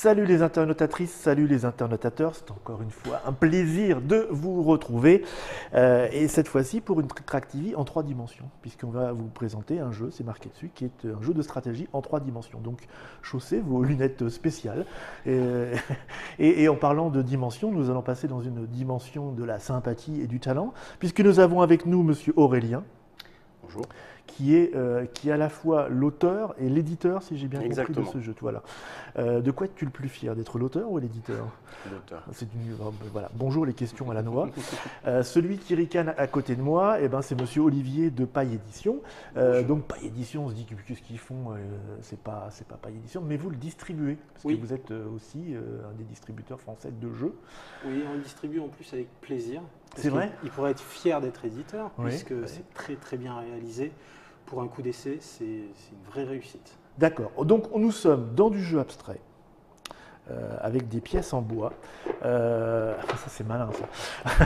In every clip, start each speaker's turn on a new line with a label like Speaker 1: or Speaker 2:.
Speaker 1: Salut les internautatrices, salut les internautateurs, c'est encore une fois un plaisir de vous retrouver et cette fois-ci pour une Track TV en 3 dimensions puisqu'on va vous présenter un jeu, c'est marqué dessus, qui est un jeu de stratégie en 3 dimensions. Donc chaussez vos lunettes spéciales et en parlant de dimensions, nous allons passer dans une dimension de la sympathie et du talent puisque nous avons avec nous monsieur Aurélien.
Speaker 2: Bonjour.
Speaker 1: Qui est à la fois l'auteur et l'éditeur, si j'ai bien compris, de ce jeu. Voilà. De quoi es-tu le plus fier, d'être l'auteur ou l'éditeur?
Speaker 2: L'auteur.
Speaker 1: Voilà. Bonjour, les questions à la noix. Celui qui ricane à côté de moi, eh ben, c'est monsieur Olivier de Paille Édition. Donc Paille Édition, on se dit qu'est-ce qu'ils font, c'est pas Paille Édition, mais vous le distribuez, parce que vous êtes aussi un des distributeurs français de jeux.
Speaker 3: Oui, on le distribue en plus avec plaisir.
Speaker 1: C'est vrai.
Speaker 3: Il pourrait être fier d'être éditeur, puisque
Speaker 1: oui.
Speaker 3: c'est très très bien réalisé. Pour un coup d'essai, c'est une vraie réussite.
Speaker 1: D'accord. Donc nous sommes dans du jeu abstrait. Avec des pièces en bois. Ça c'est malin ça.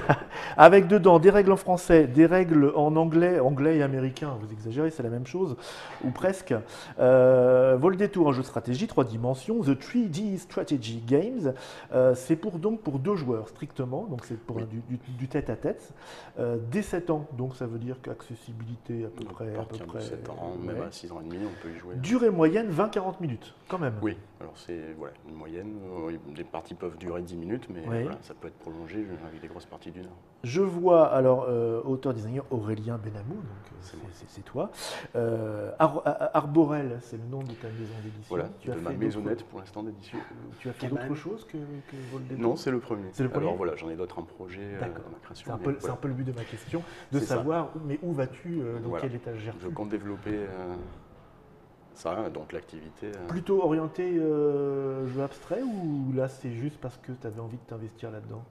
Speaker 1: Avec dedans des règles en français, des règles en anglais, anglais et américain, vous exagérez, c'est la même chose, ou presque. Vol des tours, un jeu de stratégie, 3 dimensions, The 3D Strategy Games. C'est pour 2 joueurs strictement, donc c'est pour du tête-à-tête. Dès 7 ans, donc ça veut dire qu'accessibilité à peu près.
Speaker 2: À peu près 7 ans, même à 6 ans et demi, on peut y jouer.
Speaker 1: Durée moyenne 20-40 minutes, quand même.
Speaker 2: Oui, alors c'est une moyenne. Les parties peuvent durer 10 minutes, mais voilà, ça peut être prolongé avec des grosses parties d'une heure.
Speaker 1: Je vois, alors, auteur-designer Aurélien Benamou, donc c'est toi. Arborel, c'est le nom de ta maison d'édition.
Speaker 2: Voilà, de ma maisonnette pour l'instant d'édition.
Speaker 1: Tu as fait d'autres choses que Vol des Tours?
Speaker 2: Non, c'est le premier.
Speaker 1: C'est le premier.
Speaker 2: Alors voilà, j'en ai d'autres en projet de ma création.
Speaker 1: C'est un peu le but de ma question, de savoir, mais où vas-tu, dans quel étage gères-tu?
Speaker 2: Je compte développer ça, donc l'activité.
Speaker 1: Plutôt orienté jeu abstrait ou là c'est juste parce que tu avais envie de t'investir là-dedans?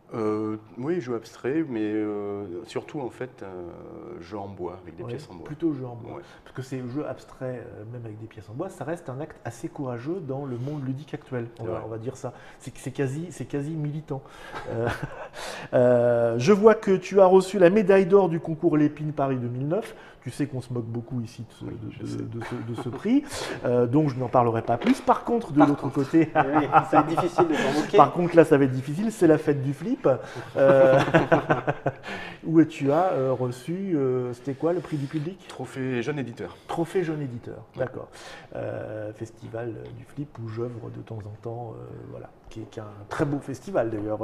Speaker 2: Oui, jeu abstrait, mais surtout en fait jeu en bois, avec des pièces en bois.
Speaker 1: Plutôt jeu en bois. Parce que ces jeux abstraits, même avec des pièces en bois, ça reste un acte assez courageux dans le monde ludique actuel, on va dire ça. C'est quasi militant. Je vois que tu as reçu la médaille d'or du concours Lépine Paris 2009. Tu sais qu'on se moque beaucoup ici de ce prix, donc je n'en parlerai pas plus. Par contre, de l'autre côté,
Speaker 3: ça va être difficile de s'en moquer.
Speaker 1: Par contre, là, ça va être difficile. C'est la fête du flip, où tu as reçu, c'était quoi le prix du public?
Speaker 2: Trophée jeune éditeur.
Speaker 1: Trophée jeune éditeur, d'accord. Festival du flip où j'œuvre de temps en temps, voilà, qui est un très beau festival d'ailleurs.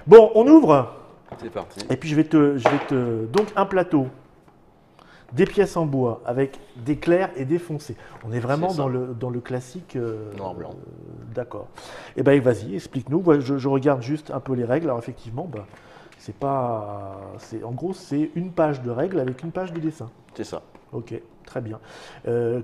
Speaker 1: Bon, on ouvre.
Speaker 2: C'est parti.
Speaker 1: Et puis je vais te donc un plateau. Des pièces en bois avec des clairs et des foncés. On est vraiment dans le classique.
Speaker 2: Noir-blanc.
Speaker 1: D'accord. Eh bien, vas-y, explique-nous. Je regarde juste un peu les règles. Alors, effectivement, en gros, c'est une page de règles avec une page de dessin.
Speaker 2: C'est ça.
Speaker 1: Ok, très bien.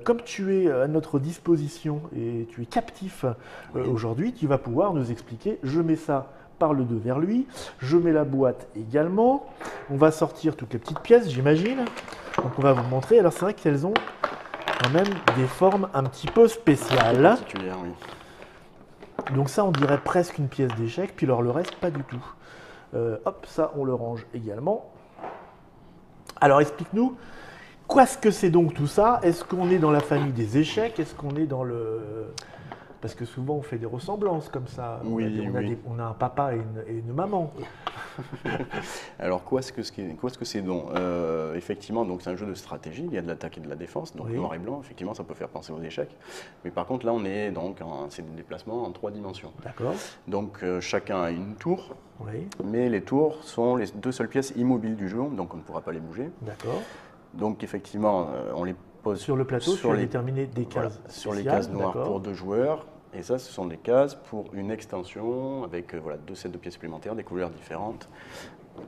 Speaker 1: Comme tu es à notre disposition et tu es captif aujourd'hui, tu vas pouvoir nous expliquer. Je mets ça par le 2 vers lui. Je mets la boîte également. On va sortir toutes les petites pièces, j'imagine. Donc on va vous montrer. Alors c'est vrai qu'elles ont quand même des formes un petit peu spéciales.
Speaker 2: Particulières, oui.
Speaker 1: Donc ça on dirait presque une pièce d'échec, puis alors le reste pas du tout. Hop, ça on le range également. Alors explique-nous, qu'est-ce que c'est donc tout ça? Est-ce qu'on est dans la famille des échecs? Est-ce qu'on est dans le... Parce que souvent on fait des ressemblances comme ça. On a un papa et une maman.
Speaker 2: Alors quoi est-ce que c'est donc effectivement, donc c'est un jeu de stratégie, il y a de l'attaque et de la défense, donc noir et blanc, effectivement ça peut faire penser aux échecs. Mais par contre là on est donc c'est des déplacements en 3 dimensions.
Speaker 1: D'accord.
Speaker 2: Donc chacun a une tour, mais les tours sont les 2 seules pièces immobiles du jeu, donc on ne pourra pas les bouger.
Speaker 1: D'accord.
Speaker 2: Donc effectivement on les pose
Speaker 1: sur le plateau, tu as déterminé des cases
Speaker 2: sur les cases noires pour 2 joueurs. Et ça, ce sont des cases pour une extension avec 2 sets de pièces supplémentaires, des couleurs différentes,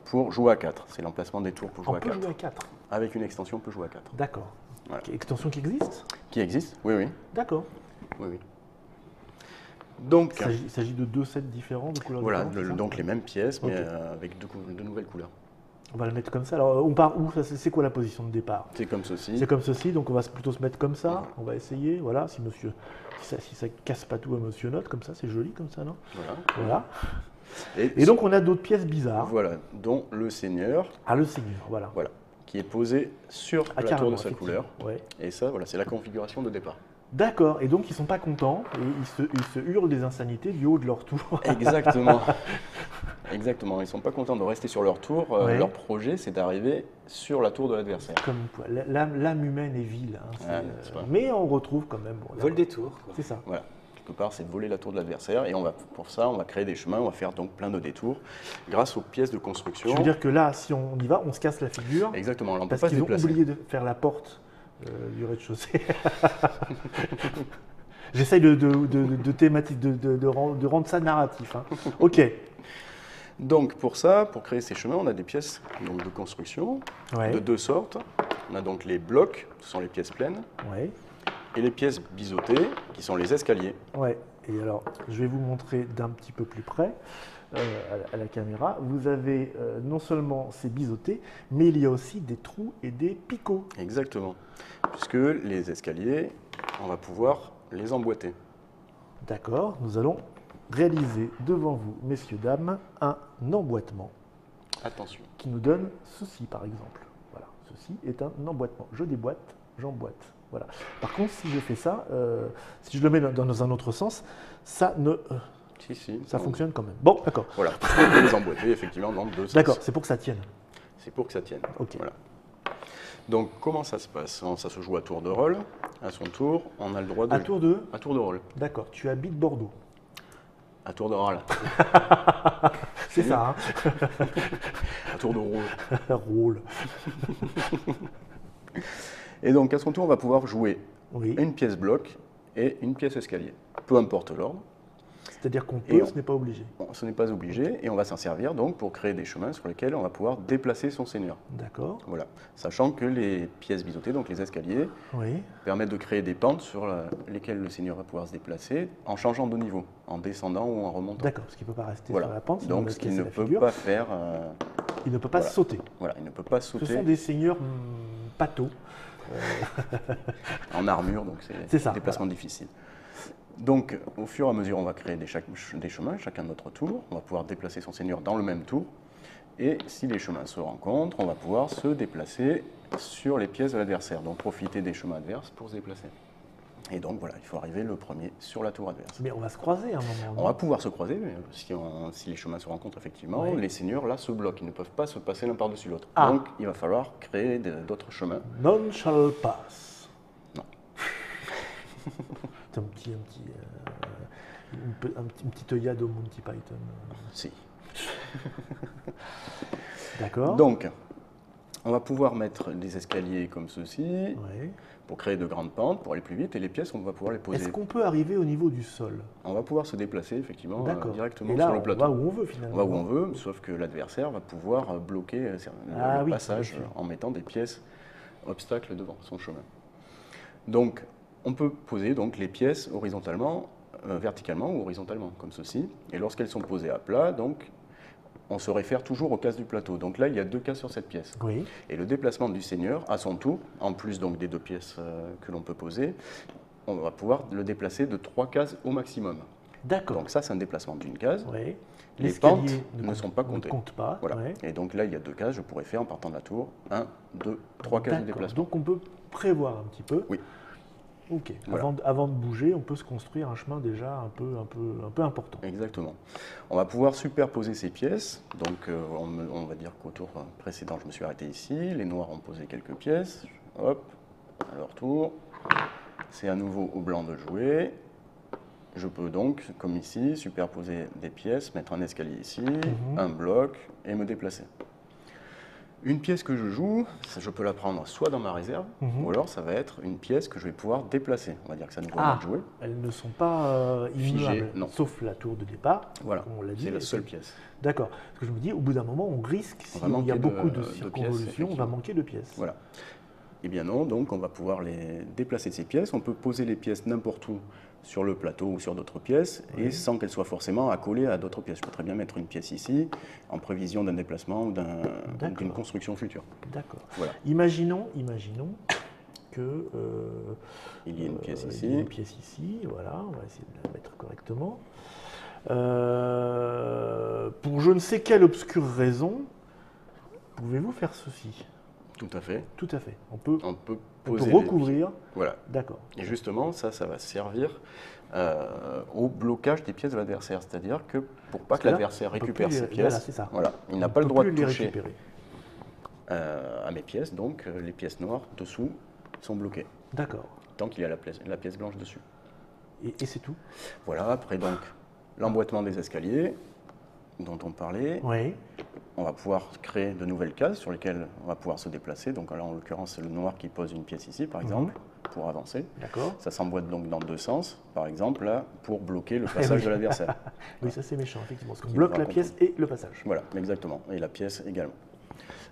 Speaker 2: pour jouer à 4. C'est l'emplacement des tours pour jouer à 4.
Speaker 1: On peut jouer à 4.
Speaker 2: Avec une extension, on peut jouer à 4.
Speaker 1: D'accord. Voilà. Extension qui existe? Qui
Speaker 2: existe, oui.
Speaker 1: D'accord.
Speaker 2: Oui. Donc,
Speaker 1: il s'agit de 2 sets différents, de couleurs différentes.
Speaker 2: Voilà, donc les mêmes pièces, mais avec deux nouvelles couleurs.
Speaker 1: On va le mettre comme ça. Alors, on part où? C'est quoi la position de départ?
Speaker 2: C'est comme ceci.
Speaker 1: C'est comme ceci, donc on va plutôt se mettre comme ça. On va essayer, voilà, si ça casse pas tout à monsieur Note, comme ça, c'est joli comme ça, non? Voilà. Et donc on a d'autres pièces bizarres.
Speaker 2: Voilà, dont le Seigneur.
Speaker 1: Ah, le Seigneur, voilà.
Speaker 2: Qui est posé sur la tour de sa couleur. Et ça, voilà, c'est la configuration de départ.
Speaker 1: D'accord, et donc ils sont pas contents, et ils se hurlent des insanités du haut de leur tour.
Speaker 2: Exactement. Exactement. Ils ne sont pas contents de rester sur leur tour.
Speaker 1: Ouais.
Speaker 2: Leur projet, c'est d'arriver sur la tour de l'adversaire.
Speaker 1: Comme quoi, l'âme humaine est vile, hein,
Speaker 2: Ouais, c'est pas-
Speaker 1: mais on retrouve quand même. Bon,
Speaker 3: Vol des tours, quoi.
Speaker 1: c'est ça.
Speaker 2: Voilà. Quelque part, c'est de voler la tour de l'adversaire. Et pour ça, on va créer des chemins, on va faire donc plein de détours grâce aux pièces de construction.
Speaker 1: Je veux dire que là, si on y va, on se casse la figure.
Speaker 2: Exactement. On ne peut
Speaker 1: Parce
Speaker 2: pas se
Speaker 1: qu'ils ont
Speaker 2: déplacer.
Speaker 1: oublié de faire la porte du rez-de-chaussée. J'essaye de rendre ça narratif. Hein. Ok.
Speaker 2: Donc pour ça, pour créer ces chemins, on a des pièces donc, de construction
Speaker 1: Ouais.
Speaker 2: de deux sortes. On a donc les blocs, ce sont les pièces pleines,
Speaker 1: Ouais.
Speaker 2: et les pièces biseautées, qui sont les escaliers.
Speaker 1: Ouais. Et alors, je vais vous montrer d'un petit peu plus près à la caméra. Vous avez non seulement ces biseautés, mais il y a aussi des trous et des picots.
Speaker 2: Exactement. Puisque les escaliers, on va pouvoir les emboîter.
Speaker 1: D'accord. Nous allons réaliser devant vous, messieurs, dames, un emboîtement
Speaker 2: Attention.
Speaker 1: qui nous donne ceci, par exemple. Voilà. Ceci est un emboîtement. Je déboîte, j'emboîte. Voilà. Par contre, si je fais ça, si je le mets dans un autre sens, ça
Speaker 2: Ça
Speaker 1: fonctionne quand même. Bon, d'accord.
Speaker 2: Voilà. On peut les emboîter effectivement dans deux sens.
Speaker 1: D'accord, c'est pour que ça tienne.
Speaker 2: C'est pour que ça tienne.
Speaker 1: Ok.
Speaker 2: Voilà. Donc comment ça se passe? Ça se joue à tour de rôle. À son tour, on a le droit de...
Speaker 1: À tour de.
Speaker 2: À tour de rôle.
Speaker 1: D'accord, tu habites Bordeaux.
Speaker 2: À tour de rôle.
Speaker 1: C'est ça, hein.
Speaker 2: À tour de rôle.
Speaker 1: Rôle.
Speaker 2: Et donc à son tour, on va pouvoir jouer
Speaker 1: Oui.
Speaker 2: une pièce bloc et une pièce escalier. Peu importe l'ordre.
Speaker 1: C'est-à-dire qu'on
Speaker 2: Et
Speaker 1: peut, ce n'est pas obligé.
Speaker 2: Bon, ce n'est pas obligé et on va s'en servir donc pour créer des chemins sur lesquels on va pouvoir déplacer son seigneur.
Speaker 1: D'accord.
Speaker 2: Voilà. Sachant que les pièces biseautées, donc les escaliers,
Speaker 1: Oui.
Speaker 2: permettent de créer des pentes sur lesquelles le seigneur va pouvoir se déplacer en changeant de niveau, en descendant ou en remontant.
Speaker 1: D'accord, parce qu'il ne peut pas rester
Speaker 2: Voilà.
Speaker 1: sur la pente, sinon on
Speaker 2: Donc
Speaker 1: va
Speaker 2: ce
Speaker 1: se
Speaker 2: qu'il
Speaker 1: casser
Speaker 2: ne
Speaker 1: la
Speaker 2: peut
Speaker 1: figure.
Speaker 2: pas faire,
Speaker 1: Il ne peut pas
Speaker 2: voilà.
Speaker 1: sauter.
Speaker 2: voilà, il ne peut pas
Speaker 1: Ce
Speaker 2: sauter
Speaker 1: sont des seigneurs pâteaux.
Speaker 2: en armure, donc
Speaker 1: C'est
Speaker 2: c'est
Speaker 1: ça,
Speaker 2: un déplacement difficile. Donc au fur et à mesure, on va créer des chemins, chacun de notre tour. On va pouvoir déplacer son seigneur dans le même tour. Et si les chemins se rencontrent, on va pouvoir se déplacer sur les pièces de l'adversaire. Donc profiter des chemins adverses pour se déplacer. Et donc voilà, il faut arriver le premier sur la tour adverse.
Speaker 1: Mais on va se croiser à un moment.
Speaker 2: On
Speaker 1: non
Speaker 2: va pouvoir se croiser, mais si les chemins se rencontrent effectivement,
Speaker 1: Ouais.
Speaker 2: les seigneurs là se bloquent, ils ne peuvent pas se passer l'un par-dessus l'autre.
Speaker 1: Ah.
Speaker 2: Donc il va falloir créer d'autres chemins.
Speaker 1: None shall pass.
Speaker 2: Non.
Speaker 1: C'est une petite œillade au Monty Python.
Speaker 2: Si.
Speaker 1: D'accord.
Speaker 2: Donc, on va pouvoir mettre des escaliers comme ceci
Speaker 1: Ouais.
Speaker 2: pour créer de grandes pentes, pour aller plus vite, et les pièces, on va pouvoir les poser.
Speaker 1: Est-ce qu'on peut arriver au niveau du sol?
Speaker 2: On va pouvoir se déplacer effectivement
Speaker 1: D'accord.
Speaker 2: directement
Speaker 1: Et là,
Speaker 2: sur le
Speaker 1: on
Speaker 2: plateau.
Speaker 1: va où on veut finalement.
Speaker 2: On va où on veut, sauf que l'adversaire va pouvoir bloquer
Speaker 1: Ah
Speaker 2: le
Speaker 1: oui,
Speaker 2: passage
Speaker 1: bien sûr.
Speaker 2: en mettant des pièces obstacles devant son chemin. Donc, on peut poser donc les pièces horizontalement, verticalement ou horizontalement, comme ceci. Et lorsqu'elles sont posées à plat, donc, on se réfère toujours aux cases du plateau. Donc là, il y a deux cases sur cette pièce.
Speaker 1: Oui.
Speaker 2: Et le déplacement du seigneur, à son tour, en plus donc des deux pièces que l'on peut poser, on va pouvoir le déplacer de 3 cases au maximum.
Speaker 1: D'accord.
Speaker 2: Donc ça, c'est un déplacement d'une case.
Speaker 1: Oui.
Speaker 2: Les
Speaker 1: L'escalier
Speaker 2: pentes ne sont pas comptées.
Speaker 1: Ne compte pas.
Speaker 2: Voilà.
Speaker 1: Ouais.
Speaker 2: Et donc là, il y a 2 cases, je pourrais faire en partant de la tour 1, 2, 3 cases de
Speaker 1: D'accord.
Speaker 2: déplacement.
Speaker 1: Donc on peut prévoir un petit peu.
Speaker 2: Oui.
Speaker 1: Ok.
Speaker 2: Voilà.
Speaker 1: Avant de bouger, on peut se construire un chemin déjà un peu important.
Speaker 2: Exactement. On va pouvoir superposer ces pièces. Donc on va dire qu'au tour précédent, je me suis arrêté ici. Les noirs ont posé quelques pièces. Hop, à leur tour. C'est à nouveau au blanc de jouer. Je peux donc, comme ici, superposer des pièces, mettre un escalier ici, un bloc et me déplacer. Une pièce que je joue, je peux la prendre soit dans ma réserve, ou alors ça va être une pièce que je vais pouvoir déplacer. On va dire que ça nous permet de jouer.
Speaker 1: Elles ne sont pas immuables,
Speaker 2: non.
Speaker 1: sauf la tour de départ.
Speaker 2: Voilà,
Speaker 1: comme on l'a dit.
Speaker 2: c'est la seule pièce.
Speaker 1: D'accord. Parce que je me dis, au bout d'un moment, on risque,
Speaker 2: On
Speaker 1: s'il
Speaker 2: va
Speaker 1: y a
Speaker 2: manquer
Speaker 1: beaucoup de
Speaker 2: pièces,
Speaker 1: circonvolutions, on va
Speaker 2: effectivement.
Speaker 1: manquer de pièces.
Speaker 2: Voilà. Eh bien non, donc on va pouvoir les déplacer ces pièces. On peut poser les pièces n'importe où sur le plateau ou sur d'autres pièces, et sans qu'elles soient forcément accolées à d'autres pièces. Je peux très bien mettre une pièce ici, en prévision d'un déplacement ou d'une construction future.
Speaker 1: D'accord.
Speaker 2: Voilà.
Speaker 1: Imaginons que
Speaker 2: Il y a une pièce
Speaker 1: il
Speaker 2: ici.
Speaker 1: y a une pièce ici, voilà, on va essayer de la mettre correctement. Pour je ne sais quelle obscure raison, pouvez-vous faire ceci?
Speaker 2: Tout à fait.
Speaker 1: Tout à fait. On peut
Speaker 2: On peut
Speaker 1: poser
Speaker 2: poser
Speaker 1: recouvrir.
Speaker 2: Voilà.
Speaker 1: D'accord.
Speaker 2: Et justement, ça va servir au blocage des pièces de l'adversaire. C'est-à-dire que pour pas
Speaker 1: Parce
Speaker 2: que
Speaker 1: que là,
Speaker 2: l'adversaire
Speaker 1: on peut
Speaker 2: récupère
Speaker 1: plus
Speaker 2: ses
Speaker 1: les-
Speaker 2: pièces,
Speaker 1: voilà, c'est ça.
Speaker 2: voilà, il n'a
Speaker 1: On
Speaker 2: pas le
Speaker 1: peut
Speaker 2: droit
Speaker 1: plus
Speaker 2: de
Speaker 1: les
Speaker 2: toucher
Speaker 1: récupérer.
Speaker 2: à mes pièces. Donc, les pièces noires dessous sont bloquées,
Speaker 1: D'accord.
Speaker 2: tant qu'il y a la pièce blanche dessus.
Speaker 1: Et c'est tout.
Speaker 2: Voilà, après donc, l'emboîtement des escaliers dont on parlait.
Speaker 1: Oui.
Speaker 2: On va pouvoir créer de nouvelles cases sur lesquelles on va pouvoir se déplacer. Donc là, en l'occurrence, c'est le noir qui pose une pièce ici, par exemple, pour avancer.
Speaker 1: D'accord.
Speaker 2: Ça s'emboîte donc dans deux sens, par exemple, là, pour bloquer le passage de l'adversaire.
Speaker 1: Oui, ça c'est méchant, effectivement. Parce qu'on
Speaker 2: Qui
Speaker 1: bloque
Speaker 2: devra
Speaker 1: la pièce et le passage.
Speaker 2: Voilà, exactement. Et la pièce également.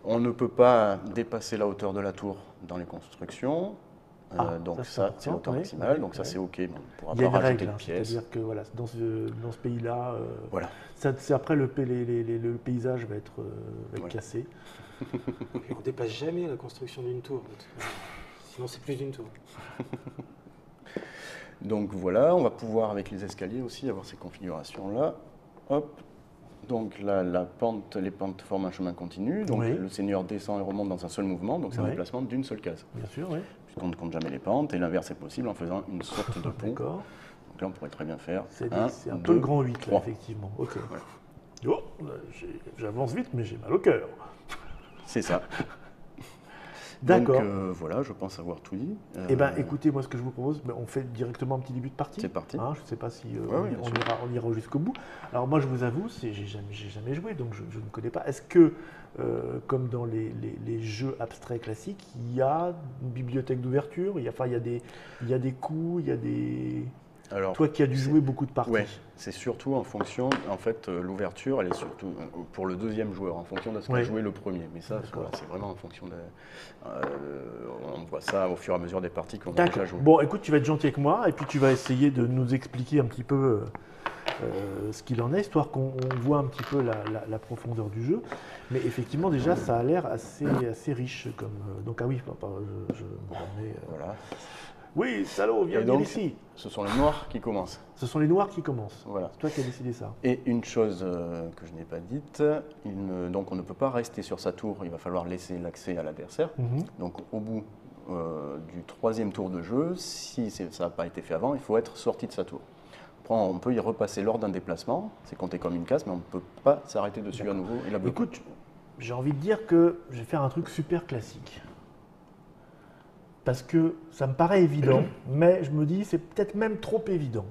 Speaker 2: On ne peut pas dépasser la hauteur de la tour dans les constructions. Donc ça, c'est l'auteur maximale. Donc ça, c'est OK. Bon, on ne pourra
Speaker 1: Il y a
Speaker 2: pas
Speaker 1: une
Speaker 2: rajouter
Speaker 1: règle,
Speaker 2: de
Speaker 1: hein,
Speaker 2: pièces.
Speaker 1: c'est-à-dire que voilà, dans ce pays-là,
Speaker 2: Voilà.
Speaker 1: c'est après le paysage va être
Speaker 2: Voilà.
Speaker 1: cassé.
Speaker 3: Et on ne dépasse jamais la construction d'une tour. de toute manière. Sinon, c'est plus d'une tour.
Speaker 2: Donc voilà, on va pouvoir avec les escaliers aussi avoir ces configurations-là. Hop. Donc là, les pentes forment un chemin continu. Donc
Speaker 1: Oui.
Speaker 2: le seigneur descend et remonte dans un seul mouvement. Donc c'est un
Speaker 1: Oui.
Speaker 2: déplacement d'une seule case.
Speaker 1: Bien sûr, oui.
Speaker 2: Puisqu'on ne compte jamais les pentes. Et l'inverse est possible en faisant une sorte de pont.
Speaker 1: D'accord.
Speaker 2: Donc là, on pourrait très bien faire
Speaker 1: C'est un
Speaker 2: 2,
Speaker 1: peu le grand 8, là,
Speaker 2: 3.
Speaker 1: effectivement. Ok.
Speaker 2: Voilà.
Speaker 1: Oh, là, j'avance vite, mais j'ai mal au cœur.
Speaker 2: C'est ça.
Speaker 1: D'accord.
Speaker 2: Donc voilà, je pense avoir tout dit.
Speaker 1: Eh bien, écoutez, moi, ce que je vous propose, on fait directement un petit début de partie.
Speaker 2: C'est parti.
Speaker 1: Hein, je ne sais pas si
Speaker 2: Ouais, bien sûr.
Speaker 1: on ira jusqu'au bout. Alors, moi, je vous avoue, j'ai jamais joué, donc je ne connais pas. Est-ce que, comme dans les jeux abstraits classiques, il y a une bibliothèque d'ouverture, il y a des coups, il y a des...
Speaker 2: Alors,
Speaker 1: Toi qui as dû jouer beaucoup de parties.
Speaker 2: ouais, c'est surtout en fonction, en fait, l'ouverture, elle est surtout pour le deuxième joueur, en fonction de ce qu'a
Speaker 1: Ouais.
Speaker 2: joué le premier. Mais ça,
Speaker 1: D'accord.
Speaker 2: voilà, c'est vraiment en fonction de... on voit ça au fur et à mesure des parties qu'on a
Speaker 1: D'accord.
Speaker 2: déjà jouées.
Speaker 1: Bon, écoute, tu vas être gentil avec moi et puis tu vas essayer de nous expliquer un petit peu ce qu'il en est, histoire qu'on voit un petit peu la profondeur du jeu. Mais effectivement, déjà, ça a l'air assez riche. Donc, ah oui, je me remets,
Speaker 2: Voilà.
Speaker 1: Oui, salaud, viens
Speaker 2: Et
Speaker 1: venir
Speaker 2: donc,
Speaker 1: ici.
Speaker 2: ce sont les noirs qui commencent.
Speaker 1: Ce sont les noirs qui commencent.
Speaker 2: Voilà.
Speaker 1: C'est toi qui as décidé ça.
Speaker 2: Et une chose que je n'ai pas dite, donc on ne peut pas rester sur sa tour, il va falloir laisser l'accès à l'adversaire.
Speaker 1: Mhm.
Speaker 2: Donc au bout du troisième tour de jeu, si ça n'a pas été fait avant, il faut être sorti de sa tour. Après, on peut y repasser lors d'un déplacement, c'est compté comme une case, mais on ne peut pas s'arrêter dessus à nouveau et la bloquer.
Speaker 1: Écoute, j'ai envie de dire que je vais faire un truc super classique. Parce que ça me paraît évident, mais je me dis c'est peut-être même trop évident.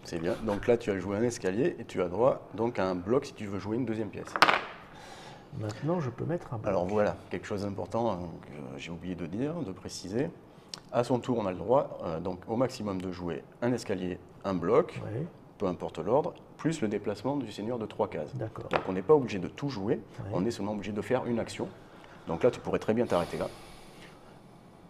Speaker 2: C'est bien. Donc là, tu as joué un escalier et tu as droit donc à un bloc si tu veux jouer une deuxième pièce.
Speaker 1: Maintenant, je peux mettre un bloc.
Speaker 2: Alors voilà, quelque chose d'important que j'ai oublié de dire, de préciser. À son tour, on a le droit donc au maximum de jouer un escalier, un bloc,
Speaker 1: Ouais,
Speaker 2: peu importe l'ordre, plus le déplacement du seigneur de 3 cases.
Speaker 1: d'accord.
Speaker 2: Donc on n'est pas obligé de tout jouer,
Speaker 1: Ouais.
Speaker 2: on est seulement obligé de faire une action. Donc là, tu pourrais très bien t'arrêter là.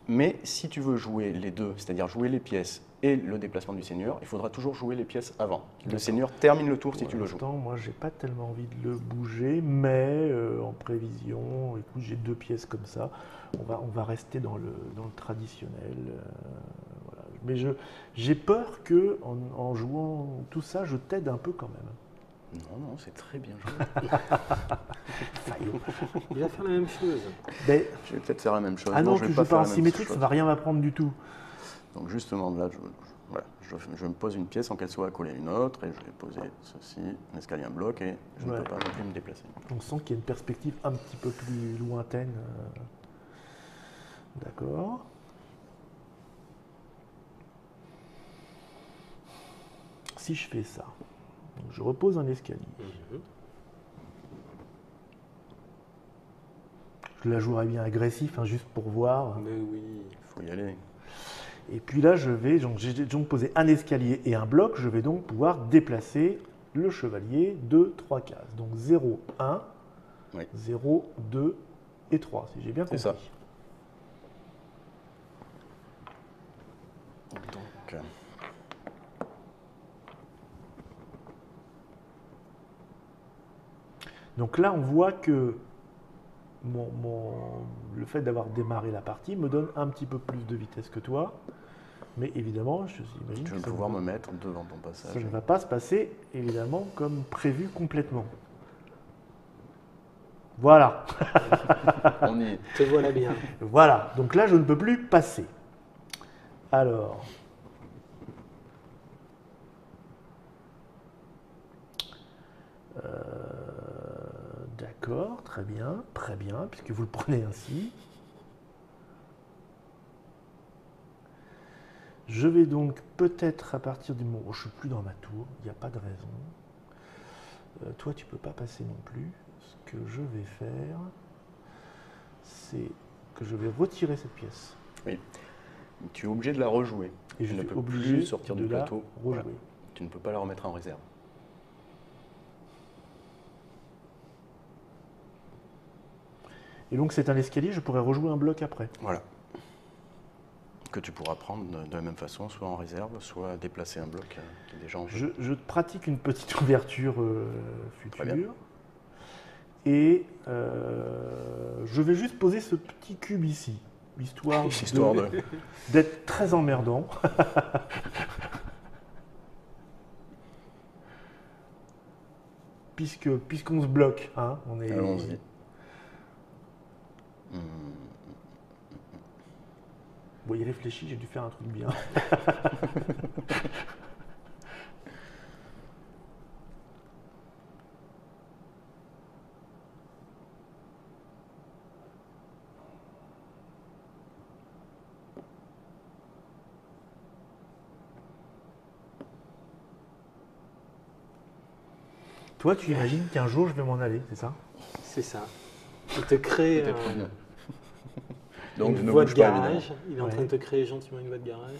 Speaker 2: Mais si tu veux jouer les deux, c'est-à-dire jouer les pièces et le déplacement du seigneur, il faudra toujours jouer les pièces avant. Le
Speaker 1: D'accord.
Speaker 2: seigneur termine le tour si
Speaker 1: Pour
Speaker 2: tu le joues.
Speaker 1: l'instant, moi, j'ai pas tellement envie de le bouger, mais en prévision, écoute, j'ai deux pièces comme ça. On va rester dans le traditionnel. Voilà. Mais j'ai peur que en jouant tout ça, je t'aide un peu quand même.
Speaker 2: Non, non, c'est très bien joué.
Speaker 1: Faillot.
Speaker 3: Il va faire la même chose.
Speaker 1: Ben,
Speaker 2: Je vais peut-être faire la même chose.
Speaker 1: ah non,
Speaker 2: je vais
Speaker 1: tu
Speaker 2: pas
Speaker 1: joues
Speaker 2: faire
Speaker 1: pas en
Speaker 2: la même
Speaker 1: symétrique, ça
Speaker 2: chose.
Speaker 1: va rien m'apprendre du tout.
Speaker 2: Donc justement, là, je me pose une pièce sans qu'elle soit accolée à une autre, et je vais poser ceci, un escalier, un bloc, et je ne
Speaker 1: Ouais.
Speaker 2: peux pas non plus me déplacer.
Speaker 1: On sent qu'il y a une perspective un petit peu plus lointaine. D'accord. Si je fais ça, donc je repose un escalier. Je la jouerais bien agressif, hein, juste pour voir.
Speaker 3: Mais oui.
Speaker 2: Il faut y aller.
Speaker 1: Et puis là, j'ai donc posé un escalier et un bloc, je vais donc pouvoir déplacer le chevalier de 3 cases. Donc 0, 1,
Speaker 2: Oui.
Speaker 1: 0, 2 et 3, si j'ai bien compris.
Speaker 2: C'est ça. Donc,
Speaker 1: Donc là, on voit que le fait d'avoir démarré la partie me donne un petit peu plus de vitesse que toi. Mais évidemment, j'imagine
Speaker 2: je
Speaker 1: que
Speaker 2: vais
Speaker 1: ça,
Speaker 2: pouvoir me mettre devant ton
Speaker 1: ça
Speaker 2: passage.
Speaker 1: ne va pas se passer évidemment comme prévu complètement. Voilà.
Speaker 2: On y est.
Speaker 3: Te voilà bien.
Speaker 1: Voilà. Donc là, je ne peux plus passer. Alors. D'accord, très bien, puisque vous le prenez ainsi. Je vais donc peut-être à partir du moment où je ne suis plus dans ma tour, il n'y a pas de raison. Toi, tu ne peux pas passer non plus. Ce que je vais faire, c'est que je vais retirer cette pièce.
Speaker 2: Oui. Tu es obligé de la rejouer.
Speaker 1: Et je
Speaker 2: Tu ne
Speaker 1: suis
Speaker 2: peux
Speaker 1: obligé
Speaker 2: plus sortir
Speaker 1: de
Speaker 2: du
Speaker 1: la
Speaker 2: plateau.
Speaker 1: rejouer.
Speaker 2: Voilà. Tu ne peux pas la remettre en réserve.
Speaker 1: Et donc c'est un escalier, je pourrais rejouer un bloc après.
Speaker 2: Voilà. Que tu pourras prendre de la même façon, soit en réserve, soit déplacer un bloc qui est déjà en jeu.
Speaker 1: Je pratique une petite ouverture
Speaker 2: Très bien.
Speaker 1: future. Et je vais juste poser ce petit cube ici, histoire d'être très emmerdant. Puisqu'on se bloque, hein, on est.
Speaker 2: Allons-y.
Speaker 1: Bon, il réfléchit, j'ai dû faire un truc bien. Toi, tu imagines qu'un jour, je vais m'en aller, c'est ça?
Speaker 3: C'est ça. Il te crée
Speaker 2: Peut-être bien. Donc,
Speaker 3: une
Speaker 2: ne
Speaker 3: voie de
Speaker 2: bouge pas,
Speaker 3: garage.
Speaker 2: évidemment.
Speaker 3: Il est en train de te créer gentiment une voie de garage.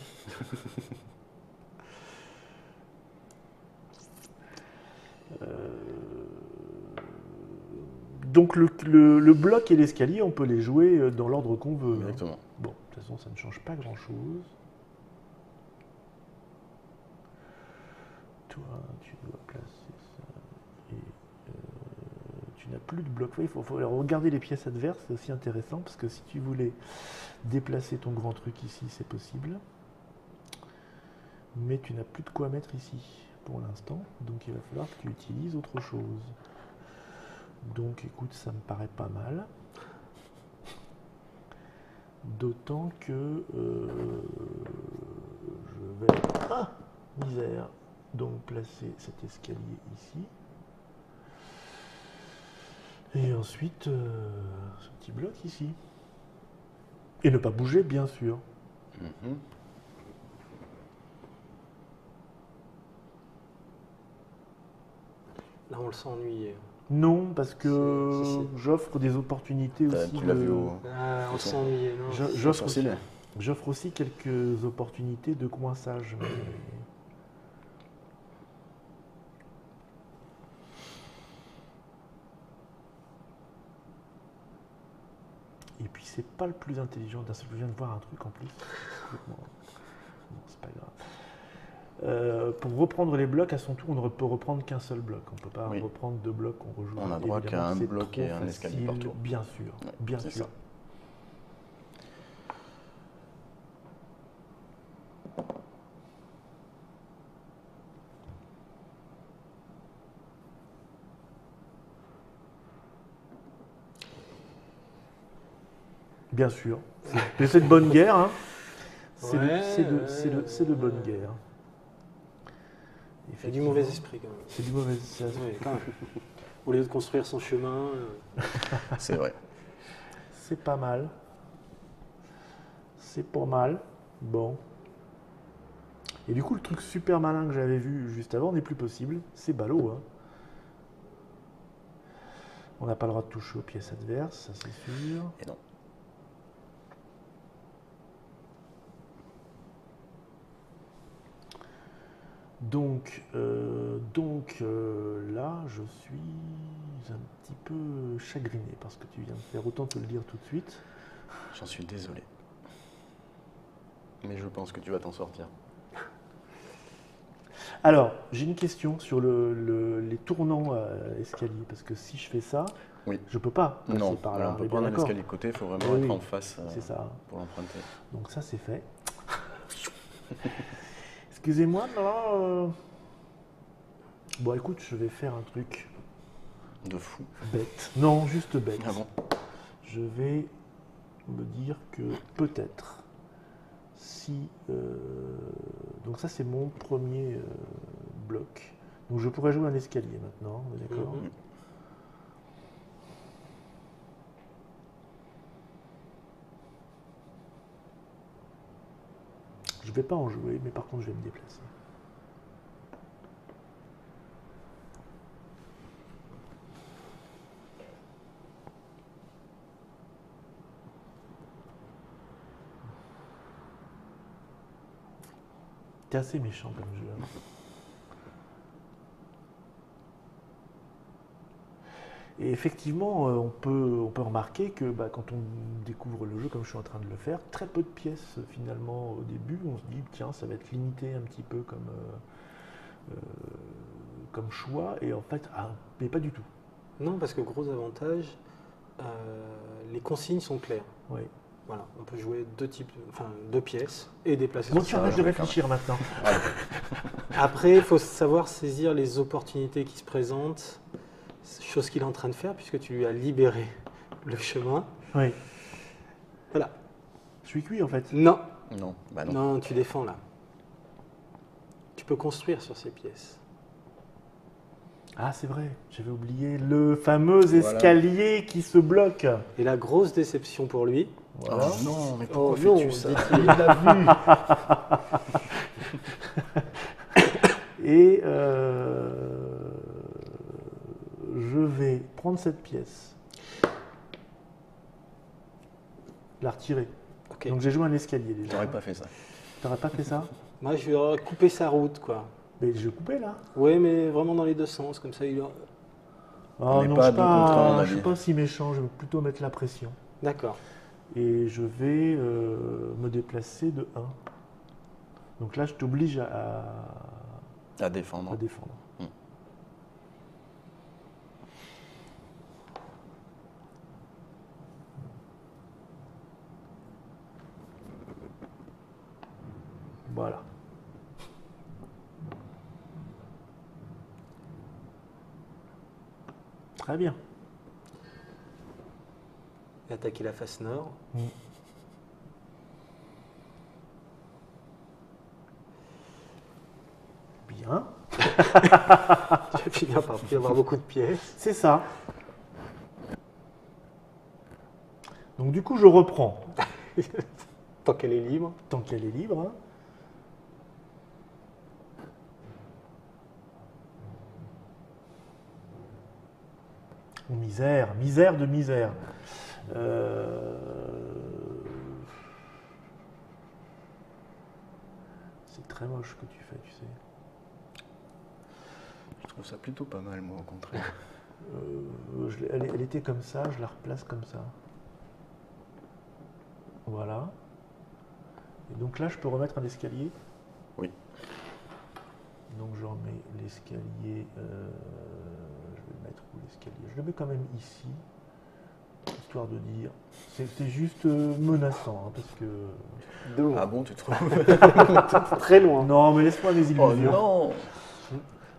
Speaker 1: Donc le bloc et l'escalier, on peut les jouer dans l'ordre qu'on veut. Hein.
Speaker 2: Exactement.
Speaker 1: Bon, de toute façon, ça ne change pas grand-chose. Toi, tu dois placer ça. Et tu n'as plus de bloc. Il faut regarder les pièces adverses, c'est aussi intéressant, parce que si tu voulais déplacer ton grand truc ici, c'est possible. Mais tu n'as plus de quoi mettre ici, pour l'instant. Donc il va falloir que tu utilises autre chose. Donc écoute, ça me paraît pas mal. D'autant que je vais, misère, donc placer cet escalier ici. Et ensuite, ce petit bloc ici. Et ne pas bouger, bien sûr.
Speaker 2: Mhm.
Speaker 3: Là, on le sent ennuyé.
Speaker 1: Non, parce que
Speaker 3: Si.
Speaker 1: j'offre des opportunités aussi.
Speaker 2: Tu l'as vu au...
Speaker 3: Ah, on le sent ennuyé, non?
Speaker 1: J'offre aussi quelques opportunités de coinçage. Mais... Et puis c'est pas le plus intelligent. D'un seul coup, je viens de voir un truc en plus. Non, c'est pas grave. Pour reprendre les blocs, à son tour, on ne peut reprendre qu'un seul bloc. On ne peut pas reprendre deux blocs qu'on rejoue.
Speaker 2: On a droit qu'à un
Speaker 1: C'est
Speaker 2: bloc
Speaker 1: trop
Speaker 2: et un escalier par tour.
Speaker 1: Bien sûr,
Speaker 2: Ouais,
Speaker 1: bien
Speaker 2: c'est
Speaker 1: sûr.
Speaker 2: ça.
Speaker 1: Bien sûr. Mais c'est de bonne guerre. Hein. C'est
Speaker 3: Ouais,
Speaker 1: de bonne guerre.
Speaker 3: C'est du mauvais esprit quand même.
Speaker 1: C'est du mauvais esprit.
Speaker 3: Ouais, quand même. Au lieu de construire son chemin.
Speaker 2: C'est vrai.
Speaker 1: C'est pas mal. C'est pas mal. Bon. Et du coup, le truc super malin que j'avais vu juste avant n'est plus possible. C'est ballot. Hein. On n'a pas le droit de toucher aux pièces adverses, ça c'est sûr.
Speaker 2: Et non.
Speaker 1: Donc là, je suis un petit peu chagriné parce que tu viens de faire, autant te le dire tout de suite.
Speaker 2: J'en suis désolé. Mais je pense que tu vas t'en sortir.
Speaker 1: Alors, j'ai une question sur les tournants escaliers, parce que si je fais ça,
Speaker 2: Oui.
Speaker 1: je peux pas passer
Speaker 2: Non,
Speaker 1: par
Speaker 2: on
Speaker 1: là.
Speaker 2: peut
Speaker 1: est bien
Speaker 2: prendre un
Speaker 1: d'accord.
Speaker 2: escalier de côté, il faut vraiment
Speaker 1: Oui,
Speaker 2: être
Speaker 1: oui.
Speaker 2: en face
Speaker 1: C'est ça.
Speaker 2: pour l'emprunter.
Speaker 1: Donc ça, c'est fait. Excusez-moi, non. Bon, écoute, je vais faire un truc.
Speaker 2: De fou.
Speaker 1: Bête. Non, juste bête.
Speaker 2: Ah bon?
Speaker 1: Je vais me dire que peut-être, si... donc ça, c'est mon premier bloc. Donc je pourrais jouer un escalier maintenant, on est d'accord?
Speaker 3: Mhm.
Speaker 1: Je vais pas en jouer, mais par contre, je vais me déplacer. T'es assez méchant comme jeu. Hein. Et effectivement, on peut remarquer que quand on découvre le jeu comme je suis en train de le faire, très peu de pièces finalement au début. On se dit, tiens, ça va être limité un petit peu comme choix. Et en fait, mais pas du tout.
Speaker 3: Non, parce que gros avantage, les consignes sont claires.
Speaker 1: Oui.
Speaker 3: Voilà, on peut jouer deux pièces et déplacer
Speaker 1: Bon,
Speaker 3: son
Speaker 1: tu arrêtes de réfléchir maintenant.
Speaker 3: Après, il faut savoir saisir les opportunités qui se présentent, chose qu'il est en train de faire puisque tu lui as libéré le chemin.
Speaker 1: Oui.
Speaker 3: Voilà.
Speaker 1: Je suis cuit en fait.
Speaker 3: Non.
Speaker 2: Non, bah non.
Speaker 3: Non, tu défends là. Tu peux construire sur ces pièces.
Speaker 1: Ah, c'est vrai, j'avais oublié le fameux escalier qui se bloque.
Speaker 3: Et la grosse déception pour lui.
Speaker 1: Voilà.
Speaker 2: Oh non, mais pourquoi
Speaker 3: non,
Speaker 2: fais-tu ça?
Speaker 1: Il l'a vu. Et je vais prendre cette pièce, la retirer.
Speaker 3: Ok.
Speaker 1: Donc j'ai joué un escalier déjà.
Speaker 2: J'aurais pas fait ça.
Speaker 1: T'aurais pas fait ça?
Speaker 3: Moi, je lui aurais coupé sa route, quoi.
Speaker 1: Mais je coupais là.
Speaker 3: Oui, mais vraiment dans les deux sens, comme ça, il aura...
Speaker 1: Oh
Speaker 2: n'est
Speaker 1: non,
Speaker 2: pas
Speaker 1: je
Speaker 2: à deux contre un, on a
Speaker 1: je suis
Speaker 2: dit.
Speaker 1: pas si méchant, je vais plutôt mettre la pression.
Speaker 3: D'accord.
Speaker 1: Et je vais me déplacer de 1. Donc là, je t'oblige
Speaker 2: À défendre.
Speaker 1: à défendre. Voilà. Très bien.
Speaker 3: Et attaquer la face nord.
Speaker 1: Bien.
Speaker 3: Tu vas finir par avoir beaucoup de pièces.
Speaker 1: C'est ça. Donc du coup, je reprends.
Speaker 3: Tant qu'elle est libre.
Speaker 1: Tant qu'elle est libre. Hein. Oh, misère, misère de misère. C'est très moche ce que tu fais, tu sais.
Speaker 2: Je trouve ça plutôt pas mal, moi, au contraire.
Speaker 1: Elle était comme ça, je la replace comme ça. Voilà. Et donc là, je peux remettre un escalier.
Speaker 2: Oui.
Speaker 1: Donc je remets l'escalier. Je vais le mettre où l'escalier? Je le mets quand même ici, histoire de dire. C'est juste menaçant, hein, parce que.
Speaker 3: De loin.
Speaker 2: Ah bon, tu trouves?
Speaker 3: Très loin.
Speaker 1: Non, mais laisse-moi mes
Speaker 2: Oh
Speaker 1: illusions.
Speaker 2: non!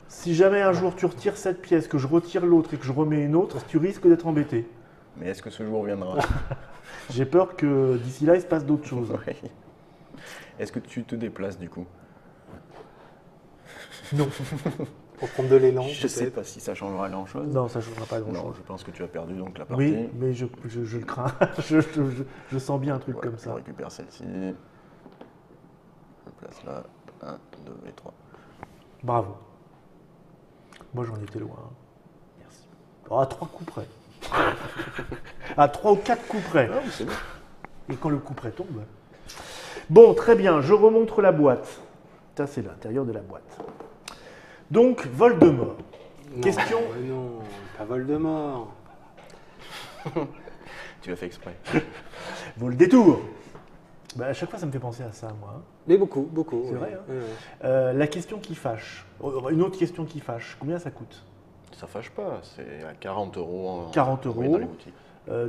Speaker 1: Si jamais un jour tu retires cette pièce, que je retire l'autre et que je remets une autre, tu risques d'être embêté.
Speaker 2: Mais est-ce que ce jour viendra?
Speaker 1: J'ai peur que d'ici là, il se passe d'autres choses.
Speaker 2: Oui. Est-ce que tu te déplaces du coup?
Speaker 1: Non.
Speaker 3: Pour prendre de l'élan,
Speaker 2: Je sais
Speaker 3: peut-être.
Speaker 2: pas si ça changera grand-chose.
Speaker 1: Non, ça ne changera pas
Speaker 2: Non,
Speaker 1: grand-chose.
Speaker 2: je pense que tu as perdu donc la partie.
Speaker 1: Oui, mais je le crains. je sens bien un truc
Speaker 2: Voilà,
Speaker 1: comme
Speaker 2: je
Speaker 1: ça.
Speaker 2: récupère celle-ci. Je place là. 1, 2 et 3.
Speaker 1: Bravo. Moi, j'en étais loin. Merci. Oh, à 3 coups près. À 3 ou 4 coups près.
Speaker 2: Ah, c'est bon.
Speaker 1: Et quand le coup près tombe. Bon, très bien, je remontre la boîte. Ça, c'est l'intérieur de la boîte. Donc, Voldemort.
Speaker 3: Non,
Speaker 1: Question.
Speaker 3: non, pas Voldemort.
Speaker 2: Tu l'as fait exprès.
Speaker 1: Vaut le détour. Bah, à chaque fois, ça me fait penser à ça, moi.
Speaker 3: Mais beaucoup, beaucoup.
Speaker 1: C'est
Speaker 3: oui.
Speaker 1: vrai, hein.
Speaker 3: Ouais.
Speaker 1: La question qui fâche. Une autre question qui fâche. Combien ça coûte?
Speaker 2: Ça fâche pas, c'est à 40 €.
Speaker 1: 40
Speaker 2: oui,
Speaker 1: €.
Speaker 2: dans les boutiques.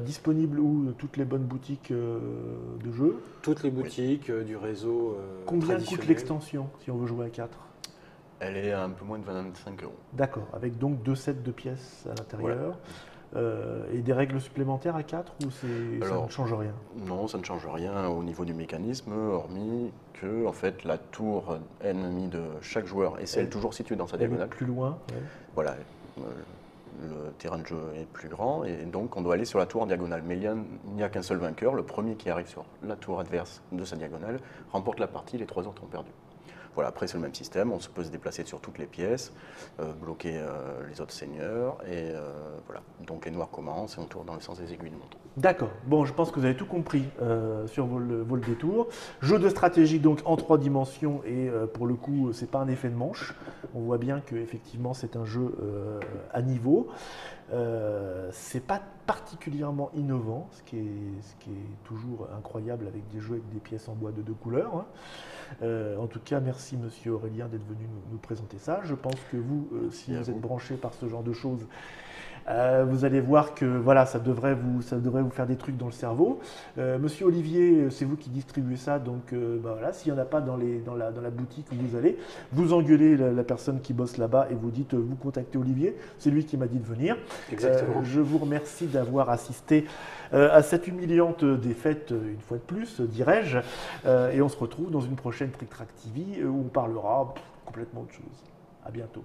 Speaker 1: Disponible où? Toutes les bonnes boutiques de jeux.
Speaker 3: Toutes les boutiques du réseau
Speaker 1: Combien
Speaker 3: traditionnel.
Speaker 1: coûte l'extension si on veut jouer à 4?
Speaker 2: Elle est à un peu moins de 25 €.
Speaker 1: D'accord, avec donc 2 sets de pièces à l'intérieur. Et des règles supplémentaires à 4 ou ça ne change rien?
Speaker 2: Non, ça ne change rien au niveau du mécanisme, hormis que en fait, la tour ennemie de chaque joueur est celle toujours située dans sa diagonale.
Speaker 1: Plus loin. Ouais.
Speaker 2: Voilà, le terrain de jeu est plus grand et donc on doit aller sur la tour en diagonale. Mais il n'y a qu'un seul vainqueur, le premier qui arrive sur la tour adverse de sa diagonale remporte la partie, les 3 autres ont perdu. Voilà, après c'est le même système, on peut se déplacer sur toutes les pièces, bloquer les autres seigneurs, et voilà. Donc les noirs commencent et on tourne dans le sens des aiguilles de montre.
Speaker 1: D'accord, bon je pense que vous avez tout compris sur Vol des Tours. Jeu de stratégie donc en 3 dimensions et pour le coup c'est pas un effet de manche. On voit bien que effectivement c'est un jeu à niveau. C'est pas particulièrement innovant, ce qui est toujours incroyable avec des jeux avec des pièces en bois de 2 couleurs. Hein. En tout cas, merci Monsieur Aurélien d'être venu nous présenter ça. Je pense que vous, si vous êtes branché par ce genre de choses, vous allez voir que voilà, ça devrait vous faire des trucs dans le cerveau. Monsieur Olivier, c'est vous qui distribuez ça, donc voilà, s'il n'y en a pas dans la boutique où vous allez, vous engueulez la personne qui bosse là-bas et vous dites, vous contactez Olivier, c'est lui qui m'a dit de venir.
Speaker 3: Exactement.
Speaker 1: Je vous remercie d'avoir assisté à cette humiliante défaite, une fois de plus, dirais-je, et on se retrouve dans une prochaine Trick Track TV où on parlera complètement autre chose. À bientôt.